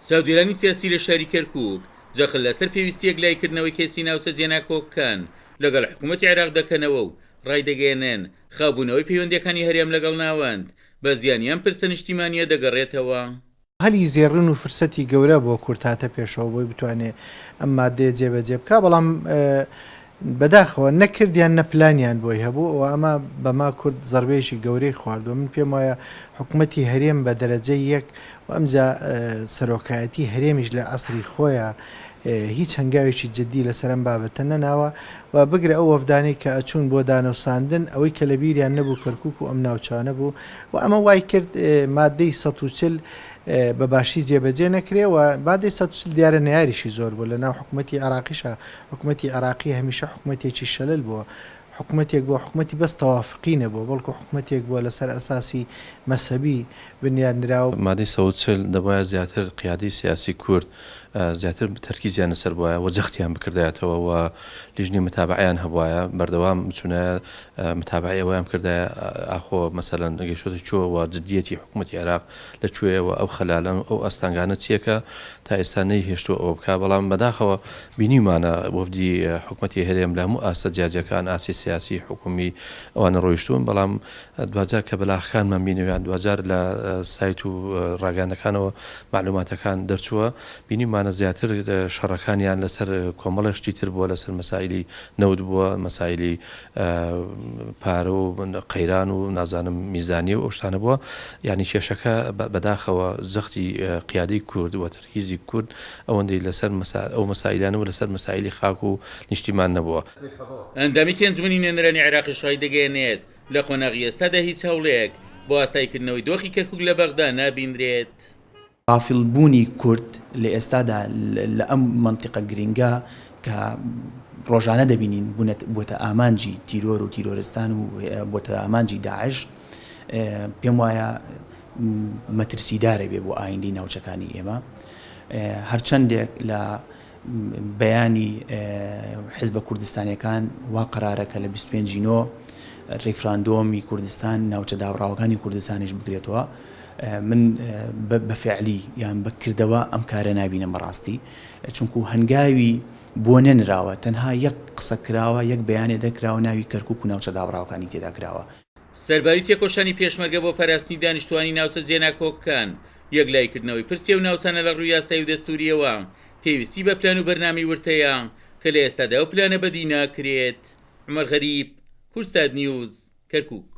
چاودێرانی سیاسی لە شاری کەرکووک جەخت لەسەر پێویستیەک لایکردنەوەی کێسی ناوچە جێنا کۆکەکان لەگەڵ حکوومەتی عێراق دەکەنەوە و ڕایدەگەێنن خابوونەوەی پەیوەندیەکانی هەرێم لەگەڵ ناوەند بە زیانیان پرسە نیشتیمانیە دەگەڕێتەوە. هەلی زێڕن و فرسەتی گەورە بۆ کورد هاتە پێشەوە بۆی بتوانێت ئەم مادەیە جێبەجێ بکە، بەڵام بەداخەوە نەکردیان نەپلانیان بۆی هەبوو و ئەمە بەما کورد زەربەیەکی گەورەی خواردووە. من پێم وایە حکوومەتی هەرێم بە دەرەجەی یەک و ئەمجا سەرۆکایەتی هەرێمیش لە عەسری خۆیە هیچ هەنگاوێکی جددی لەسەر ئەم بابەتە نەناوە و بگرە ئەو وەفدانەی کە ئەچوون بۆ دانەوساندن ئەوەی کە لە بیریان نەبوو کەرکووک و ئەم ناوچانە بوو و ئەمە وای کرد مادەی 140 بەباشی جێبەجێ نەکرێەوە. مادەی 140 دیارە نەیاریشی زۆر بوو لە ناو حکوومەتی عێراقیشە. حکوومەتی عێراقی هەمیشە حکوومەتێکی شەلل بووە، حکوومەتێک بۆ حکوومەتی بەس تەوافقی نەبووە، بەڵکو حکوومەتێک بووە لەسەر ئەساسی مەسەبی بنیادنراوە. مادەی 140 دەبایە زیاتر قیادی سیاسی کورد زیاتر تەرکیزیان لەسەر بووایە و جەختیان بکردایەتەوە و لیژنی متابعیان هەبوایە بەردەوام بچونە متابعی ئەویان کردایە ئاخۆ مەسەلەن گەیشتۆتە چۆ و جددیەتی حکوومەتی عێراق لەکوێیەوە ئەو خەلالەن ئەو ئەستانگانە چیەکە تا ئێستا نەیهێشتووە ئەوە بکە، بەڵام بەداخەوە بینیمانە وەفدی حکوومەتی هەرێم لە هەموو ئاسە جیاجەکان ئاسی سیاسی حکومی ئەوانە ڕۆیشتون، بەڵام دوجار کە بەلاخەکانمان بینەوەیان دوجار لە سایت و ڕاگەندەکانەوە معلوماتەکان دەرچووە بینیمانە زیاتر شەڕەکانیان لەسەر کۆمەڵەشتی تر بووە لەسەر مەسائلی نەود بووە، مەسائلی پارە و قەیران و نازانم میزانی و ئەو شتانە بووە. یعنی کێشەکە بەداخەوە زەختی قیادەی کورد و تەرکیزی کورد ئەوەندەی لەسەر ئەو مەسائلانە و لەسەر مەسائلی خاک و نیشتیمان نەبووە. ئەندامی کێنجمەنی نوێنەرانی عێراقیش ڕایدەگەێنێت لە قۆناغی ئێستادا هیچ هەوڵەیەک بۆ ئاسایکردنەوەی دۆخی کەرکووک لە بەغدا نابینرێت. غافڵبوونی کورد لە ئێستادا لە ئەم منتیقە گرنگە کە ڕۆژانە دەبینین بووەتە ئامانجی تیرۆر و تیرۆرستان و بۆتە ئامانجی داعش، پێم وایە مەترسیدارە بێ بۆ ئایندەی ناوچەکانی ئێمە. هەرچەندێک لە بەیانی حیزبە کوردستانیەکان وا قەرارەکە لە 25 ڕێفراندۆمی کوردستان ناوچە داوڕاوەکانی کوردستانیش بگرێتەوە، من بەفعلی یان بەکردەوە ئەم کارە نابینم بەڕاستی، چونکو هەنگاوی بۆ نەنراوە تەنها یەک قسە کراوە، یەک بەیانێ دەکراوە ناوی کەرکووک و ناوچە داوڕاوەکانی تێدا کراوە. سەرباری تێکۆشانی پێشمەرگە بۆ پاراستنی دانیشتوانی ناوچە جێنا کۆکەکان یەکلایکردنەوەی پرسیە و ناوچانە لە ڕووی یاسایی و دەستوریەوە پێویستی بە پلان و بەرنامەی ورتەیە کە لە ئێستادا ئەو پلانە بەدی ناکرێت. عومەر غەریب، کورسات نیوز، کەرکووک.